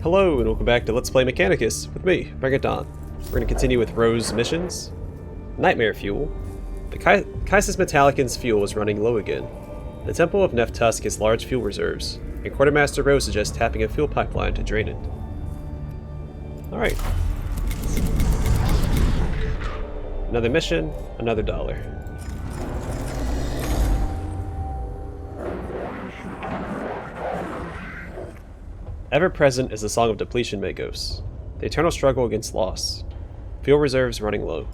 Hello and welcome back to Let's Play Mechanicus with me, Dawn. We're going to continue with Rose's missions. Nightmare fuel. The Caestus Metalican's fuel is running low again. The Temple of Neftusk has large fuel reserves, and Quartermaster Rose suggests tapping a fuel pipeline to drain it. Alright. Another mission, another dollar. Ever present is the Song of Depletion Magos, the eternal struggle against loss. Fuel reserves running low.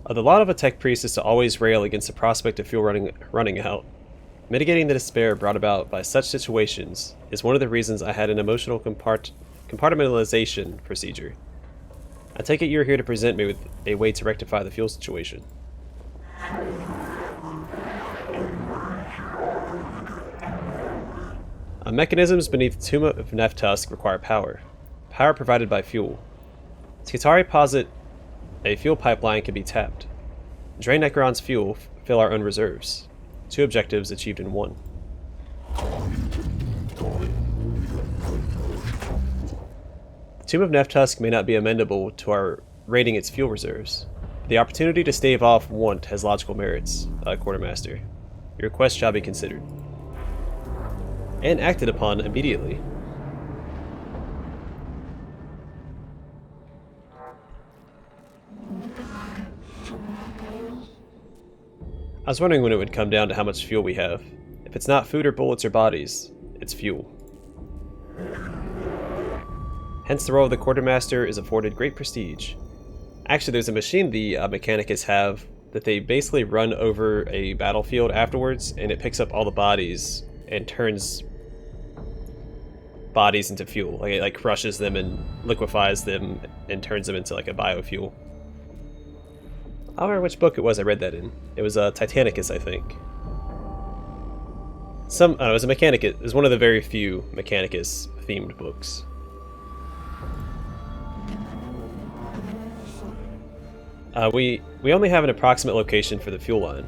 The lot of a tech priest is to always rail against the prospect of fuel running out. Mitigating the despair brought about by such situations is one of the reasons I had an emotional compartmentalization procedure. I take it you're here to present me with a way to rectify the fuel situation. Mechanisms beneath the Tomb of Neftusk require power. Power provided by fuel. Skitari posit a fuel pipeline can be tapped. Drain Necron's fuel, fill our own reserves. 2 objectives achieved in 1. The Tomb of Neftusk may not be amenable to our raiding its fuel reserves. The opportunity to stave off want has logical merits, Quartermaster. Your request shall be considered. And acted upon immediately. I was wondering when it would come down to how much fuel we have. If it's not food or bullets or bodies, it's fuel. Hence the role of the Quartermaster is afforded great prestige. Actually, there's a machine the Mechanicus have that they basically run over a battlefield afterwards, and it picks up all the bodies and turns bodies into fuel. Like it like crushes them and liquefies them and turns them into like a biofuel. I don't remember which book it was I read that in. It was Titanicus, I think. I don't know, it was a Mechanicus. It was one of the very few Mechanicus themed books. We only have an approximate location for the fuel line,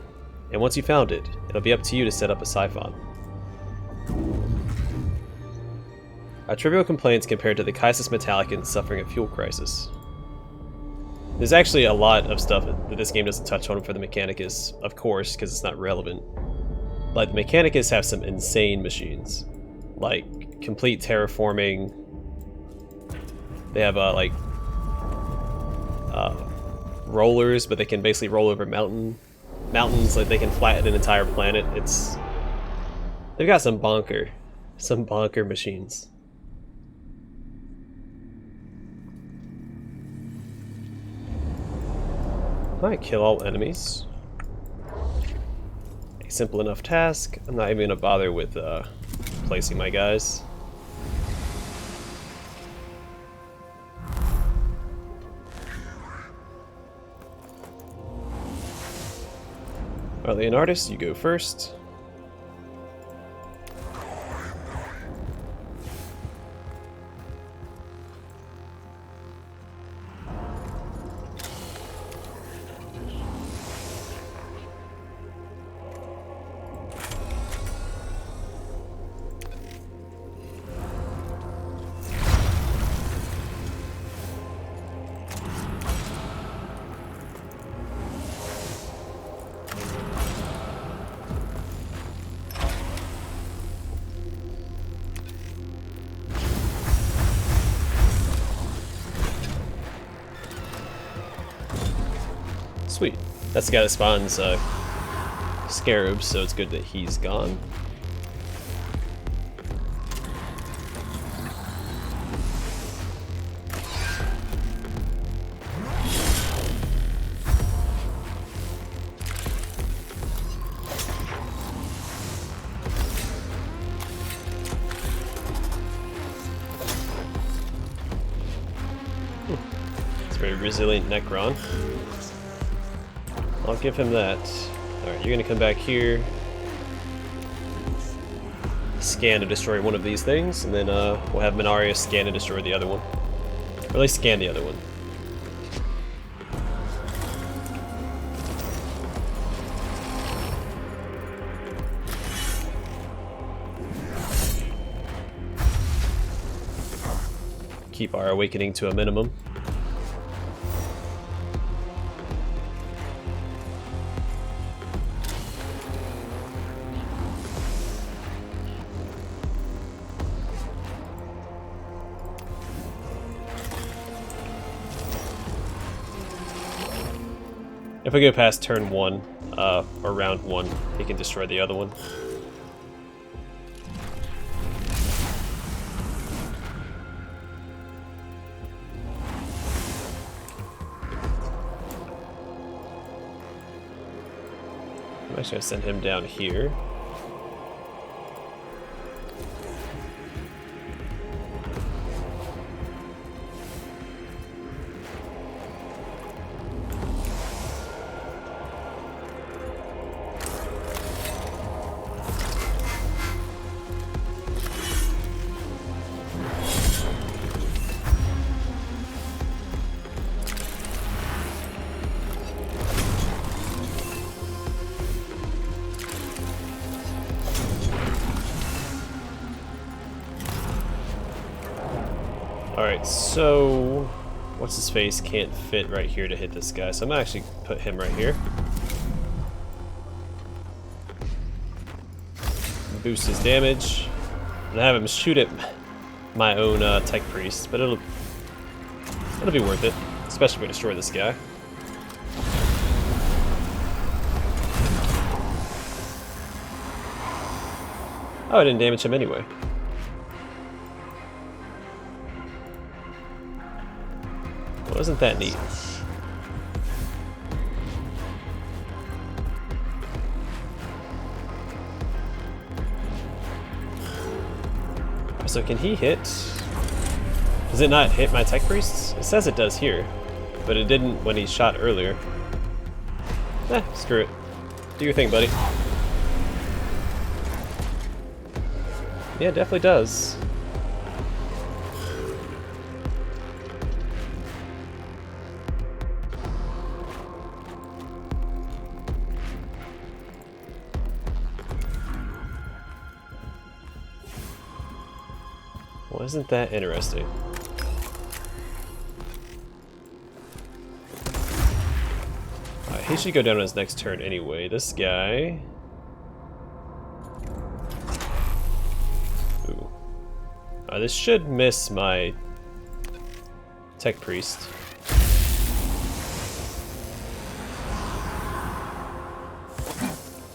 and once you found it, it'll be up to you to set up a siphon. Trivial complaints compared to the Caestus Metalican suffering a fuel crisis. There's actually a lot of stuff that this game doesn't touch on for the Mechanicus, of course, because it's not relevant. But the Mechanicus have some insane machines, like complete terraforming. They have rollers, but they can basically roll over mountains. Like they can flatten an entire planet. They've got some bonker machines. Alright, kill all enemies. A simple enough task. I'm not even going to bother with placing my guys. Alright, Leonardus, you go first. Sweet. That's the guy that spawns scarabs, so it's good that he's gone. It's a very resilient Necron. I'll give him that. Alright, you're gonna come back here. Scan to destroy one of these things, and then we'll have Minarius scan to destroy the other one. Or at least scan the other one. keep our awakening to a minimum. If we go past turn 1, or round 1, he can destroy the other one. I'm actually going to send him down here. Alright, so what's his face can't fit right here to hit this guy, so I'm gonna actually put him right here. Boost his damage. And have him shoot at my own tech priest, but it'll be worth it, especially if we destroy this guy. Oh, I didn't damage him anyway. Wasn't that neat? So can he hit? Does it not hit my tech priests? It says it does here, but it didn't when he shot earlier. Screw it. Do your thing, buddy. Yeah, it definitely does. Wasn't that interesting? Alright, he should go down on his next turn anyway. This guy... Ooh. This should miss my tech priest.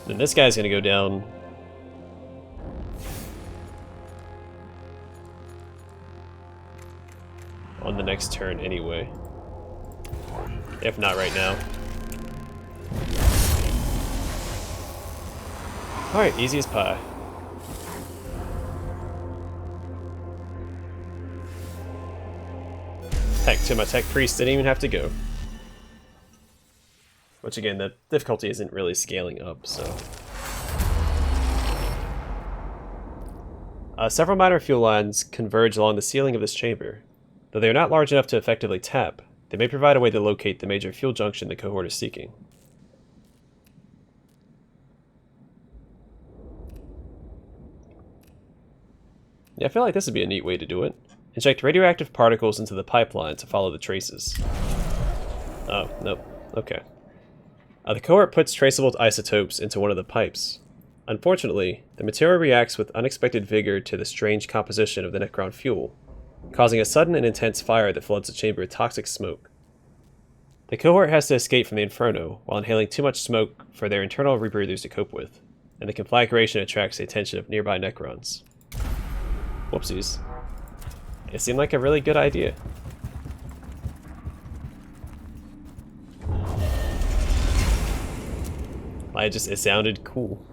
Then this guy's gonna go down. On the next turn anyway. If not right now. Alright, easy as pie. Heck, to my tech priest didn't even have to go. Which again, the difficulty isn't really scaling up, so. Several minor fuel lines converge along the ceiling of this chamber. Though they are not large enough to effectively tap, they may provide a way to locate the major fuel junction the cohort is seeking. Yeah, I feel like this would be a neat way to do it. Inject radioactive particles into the pipeline to follow the traces. Oh, nope. Okay. The cohort puts traceable isotopes into one of the pipes. Unfortunately, the material reacts with unexpected vigor to the strange composition of the Necron fuel, causing a sudden and intense fire that floods the chamber with toxic smoke. The cohort has to escape from the inferno while inhaling too much smoke for their internal rebreathers to cope with, and the conflagration attracts the attention of nearby Necrons. Whoopsies. It seemed like a really good idea. It sounded cool.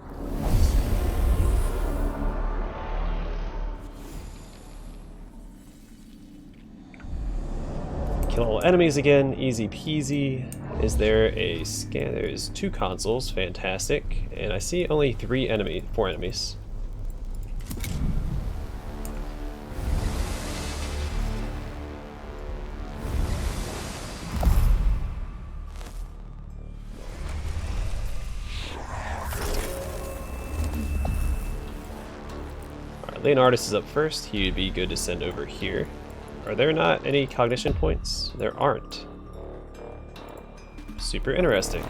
Kill all enemies again, easy peasy. Is there a scan? There's 2 consoles, fantastic. And I see only 4 enemies. Alright, Leonardus is up first. He would be good to send over here. Are there not any cognition points? There aren't. Super interesting.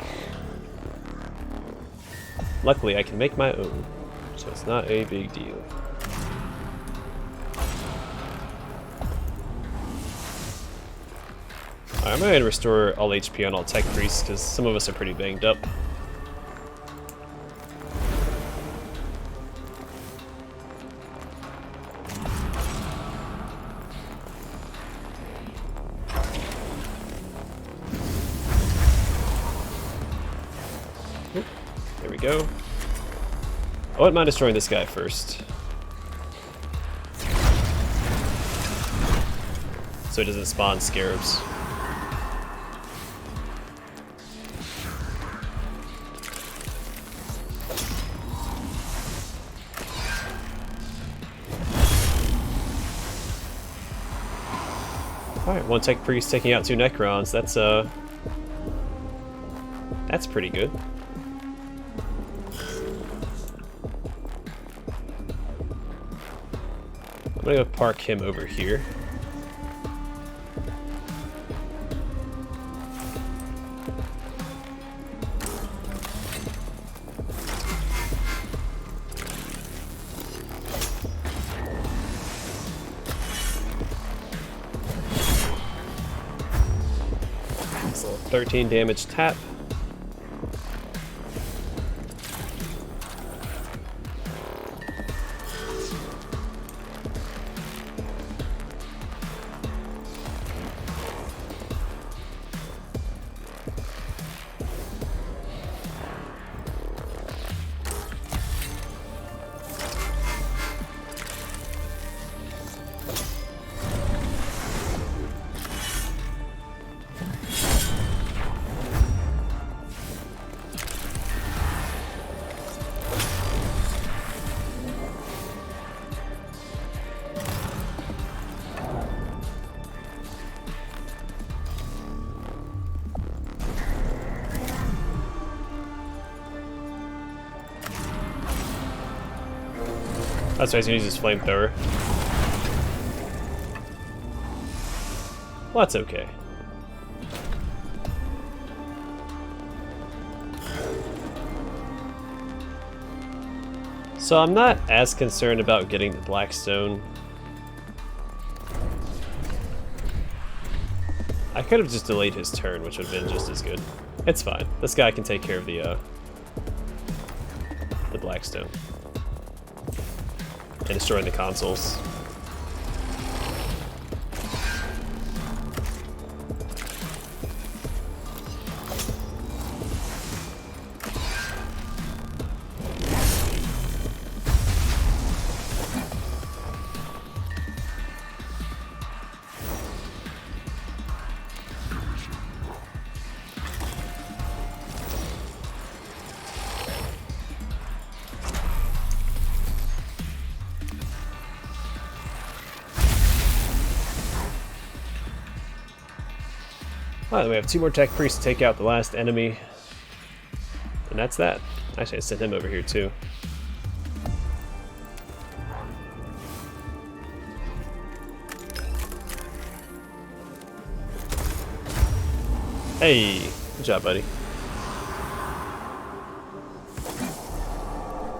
Luckily, I can make my own, so it's not a big deal. Alright, I'm going to restore all HP on all tech priests, because some of us are pretty banged up. There we go. I wouldn't mind destroying this guy first, so it doesn't spawn scarabs. Alright, one tech priest taking out 2 Necrons. That's pretty good. I'm gonna go park him over here. So 13 damage tap. That's why he's gonna use his flamethrower. Well, that's okay. So I'm not as concerned about getting the Blackstone. I could have just delayed his turn, which would have been just as good. It's fine. This guy can take care of the Blackstone. And destroying the consoles. Well, we have 2 more tech priests to take out the last enemy. And that's that. Actually, I sent him over here too. Hey, good job, buddy.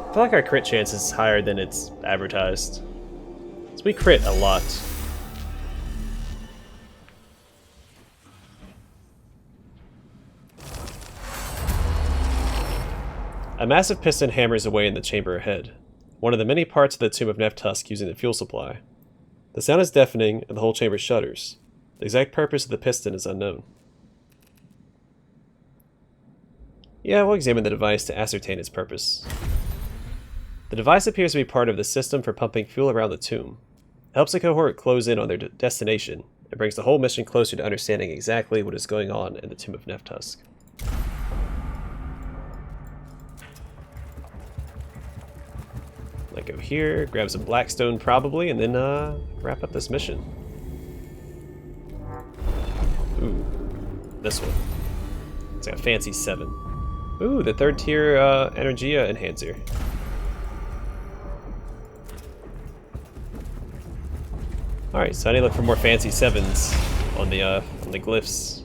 I feel like our crit chance is higher than it's advertised. So we crit a lot. A massive piston hammers away in the chamber ahead, one of the many parts of the Tomb of Neftusk using the fuel supply. The sound is deafening, and the whole chamber shudders. The exact purpose of the piston is unknown. Yeah, we'll examine the device to ascertain its purpose. The device appears to be part of the system for pumping fuel around the tomb. It helps the cohort close in on their destination, and brings the whole mission closer to understanding exactly what is going on in the Tomb of Neftusk. Go here, grab some Blackstone probably, and then wrap up this mission. Ooh, this one. It's got a fancy 7. Ooh, the 3rd tier Energia enhancer. Alright, so I need to look for more fancy 7s on the glyphs.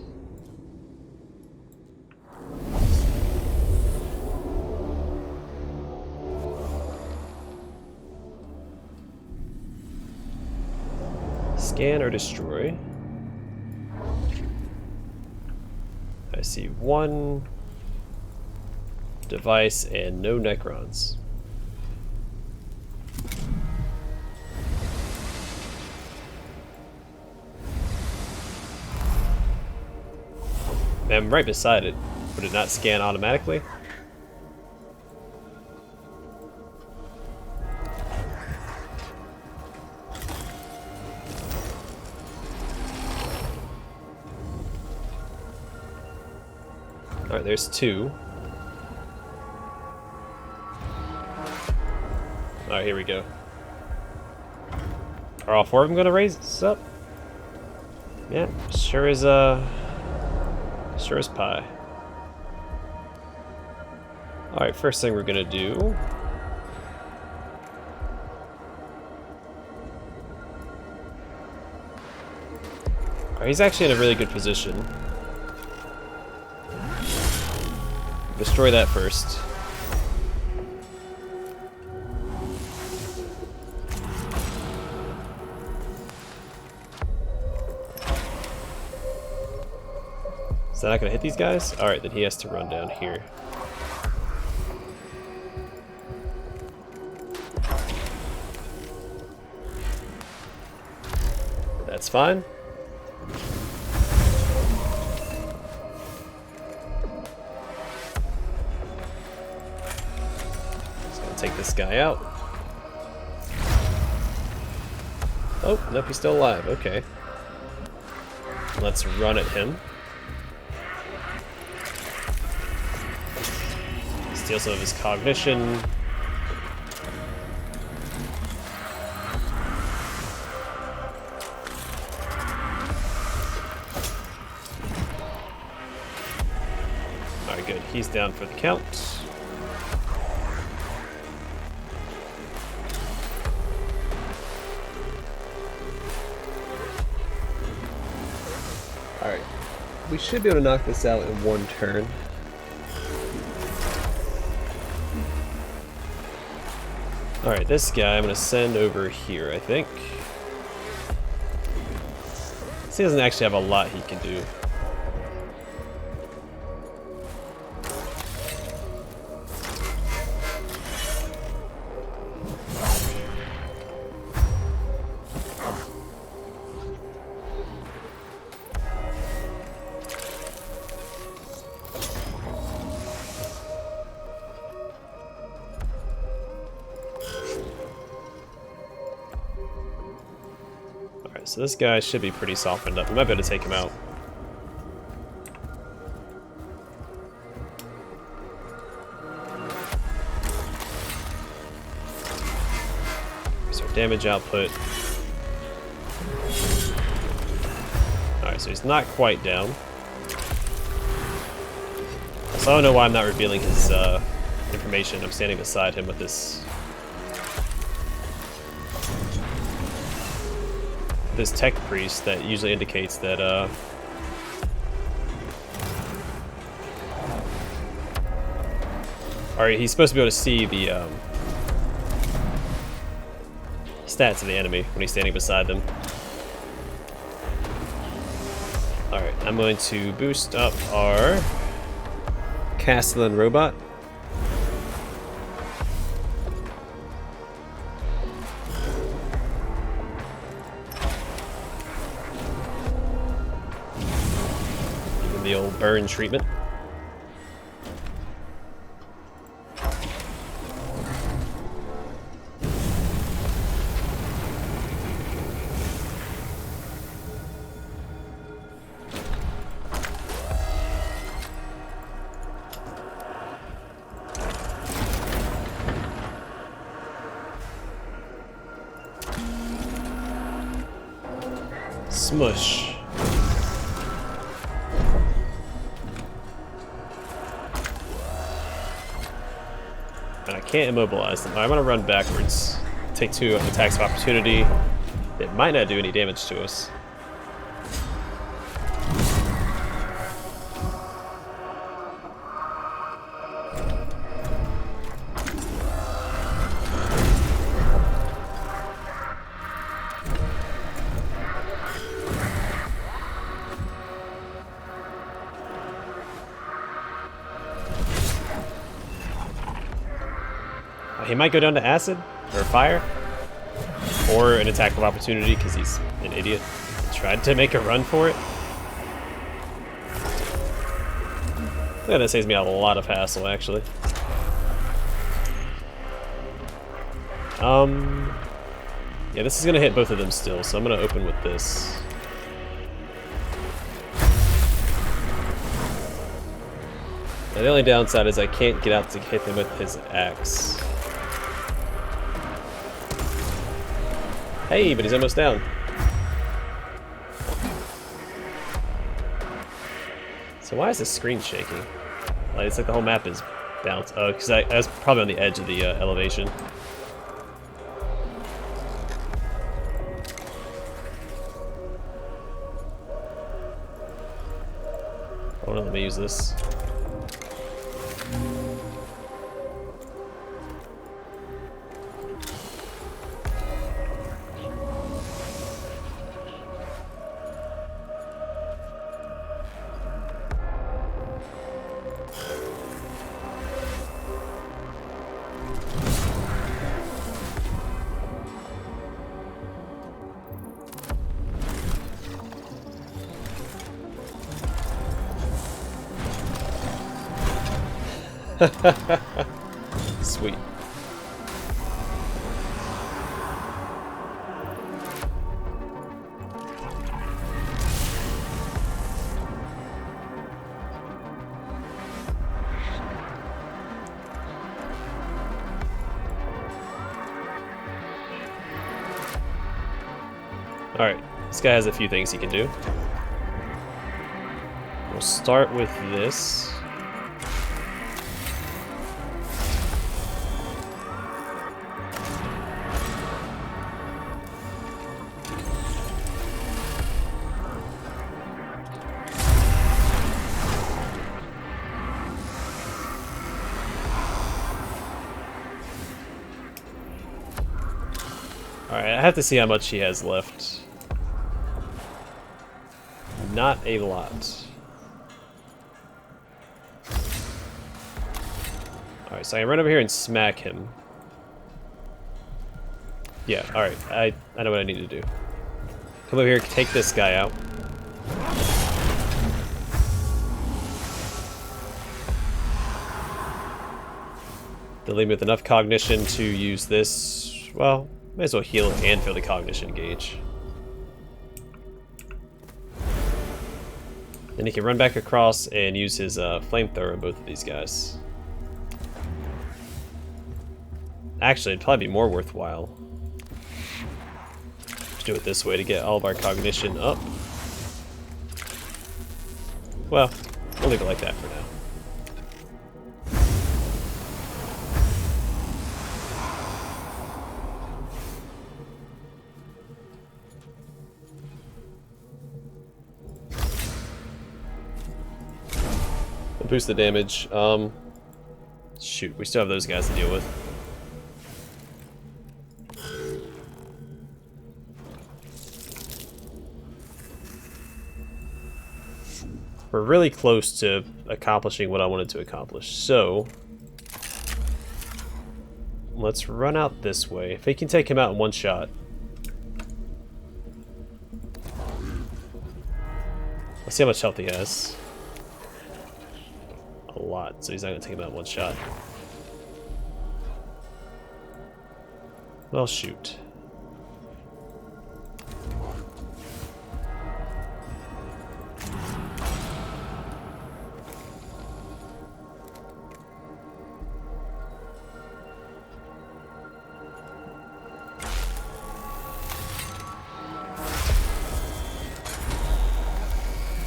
Scan or destroy. I see one device and no Necrons. I'm right beside it. Would it not scan automatically? Alright, there's 2. Alright, here we go. Are all 4 of them gonna raise this up? Yeah, sure is pie. Alright, first thing we're gonna do. Alright, he's actually in a really good position. Destroy that first. Is that not gonna hit these guys? Alright, then he has to run down here. That's fine. Take this guy out. Oh, nope, he's still alive. Okay. Let's run at him. Steal some of his cognition. Alright, good. He's down for the count. Alright, we should be able to knock this out in one turn. Alright, this guy I'm going to send over here, I think. He doesn't actually have a lot he can do. So this guy should be pretty softened up. We might be able to take him out. Here's our damage output. Alright, so he's not quite down. So I don't know why I'm not revealing his information. I'm standing beside him with this tech priest that usually indicates that alright, he's supposed to be able to see the stats of the enemy when he's standing beside them. Alright, I'm going to boost up our Castellan robot. The old burn treatment. Smush. And I can't immobilize them. I'm gonna run backwards. Take 2 attacks of opportunity. It might not do any damage to us. He might go down to acid or fire or an attack of opportunity because he's an idiot. He tried to make a run for it. Yeah, that saves me a lot of hassle, actually. Yeah, this is gonna hit both of them still, so I'm gonna open with this. Now, the only downside is I can't get out to hit him with his axe. Hey, but he's almost down. So why is the screen shaking? Like, it's like the whole map is bounced. Oh, because I was probably on the edge of the elevation. Oh no, let me use this. Sweet. Alright, this guy has a few things he can do. We'll start with this. Alright, I have to see how much he has left. Not a lot. Alright, so I can run over here and smack him. Yeah, alright, I know what I need to do. Come over here, take this guy out. They'll leave me with enough cognition to use this. Well, might as well heal and fill the cognition gauge. Then he can run back across and use his flamethrower on both of these guys. Actually, it'd probably be more worthwhile to do it this way to get all of our cognition up. Well, we'll leave it like that for now. Boost the damage. Shoot, we still have those guys to deal with. We're really close to accomplishing what I wanted to accomplish, so let's run out this way. If we can take him out in one shot. Let's see how much health he has. A lot, so he's not going to take him out in one shot. Well, shoot.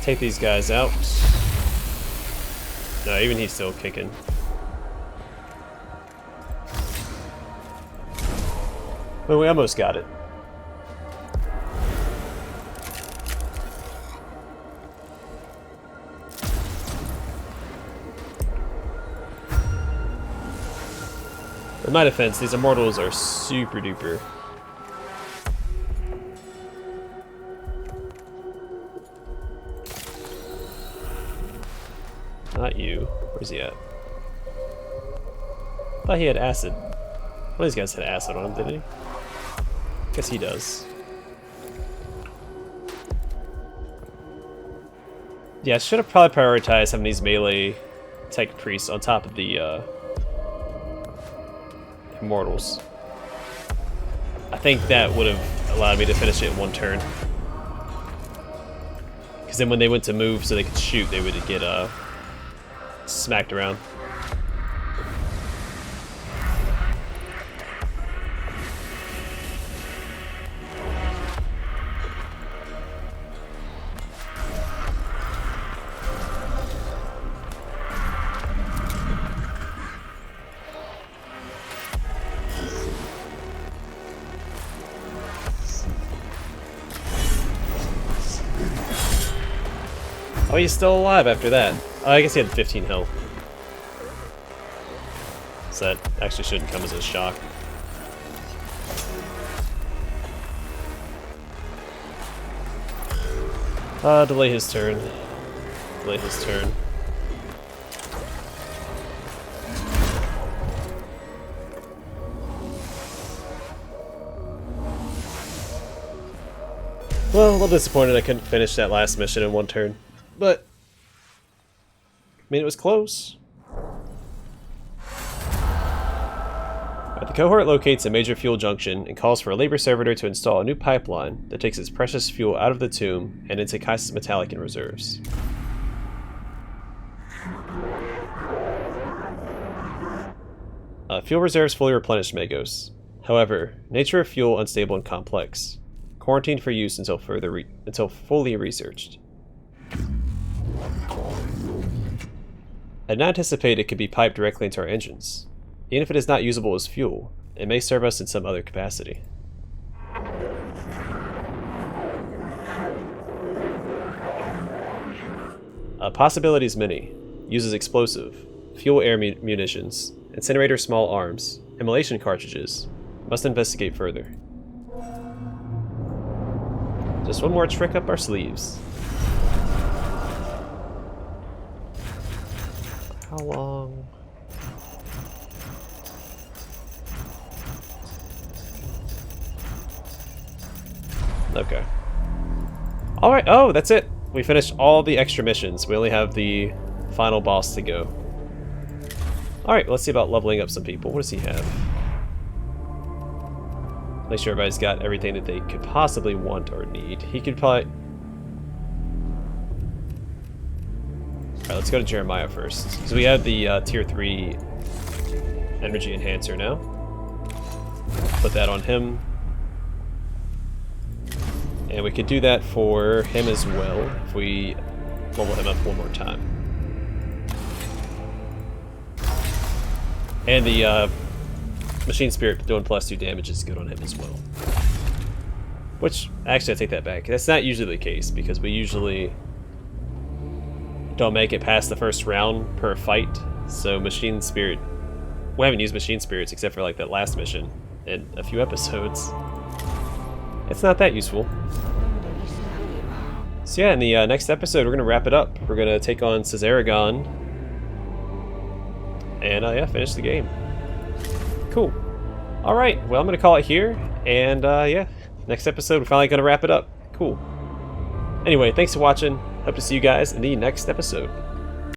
Take these guys out. No, even he's still kicking. Well, we almost got it. my defense, these immortals are super duper. Not you. Where's he at? I thought he had acid. One of these guys had acid on him, didn't he? Guess he does. Yeah, I should have probably prioritized having these melee tech priests on top of the immortals. I think that would have allowed me to finish it in one turn. Because then when they went to move so they could shoot, they would get smacked around. Oh, he's still alive after that. Oh, I guess he had 15 health. So that actually shouldn't come as a shock. Delay his turn. Delay his turn. Well, a little disappointed I couldn't finish that last mission in one turn. But, I mean, it was close. The cohort locates a major fuel junction and calls for a labor servitor to install a new pipeline that takes its precious fuel out of the tomb and into Caestus Metalican reserves. Fuel reserves fully replenished Magos. However, nature of fuel unstable and complex. Quarantined for use until fully researched. I did not anticipate it could be piped directly into our engines. Even if it is not usable as fuel, it may serve us in some other capacity. Possibilities many. Uses explosive, fuel air munitions, incinerator small arms, immolation cartridges. Must investigate further. Just one more trick up our sleeves. How long? Okay. Alright, oh, that's it. We finished all the extra missions. We only have the final boss to go. Alright, let's see about leveling up some people. What does he have? Make sure everybody's got everything that they could possibly want or need. He could probably... Alright, let's go to Jeremiah first. Because we have the tier 3 energy enhancer now. Put that on him. And we could do that for him as well if we level him up one more time. And the Machine Spirit doing +2 damage is good on him as well. Which, actually I take that back. That's not usually the case because we usually don't make it past the first round per fight. So Machine Spirit, we haven't used Machine Spirits except for like that last mission in a few episodes. It's not that useful. So yeah, in the next episode we're going to wrap it up. We're going to take on Caesaragon. And yeah, finish the game. Cool. Alright, well I'm going to call it here. And yeah, next episode we're finally going to wrap it up. Cool. Anyway, thanks for watching. Hope to see you guys in the next episode.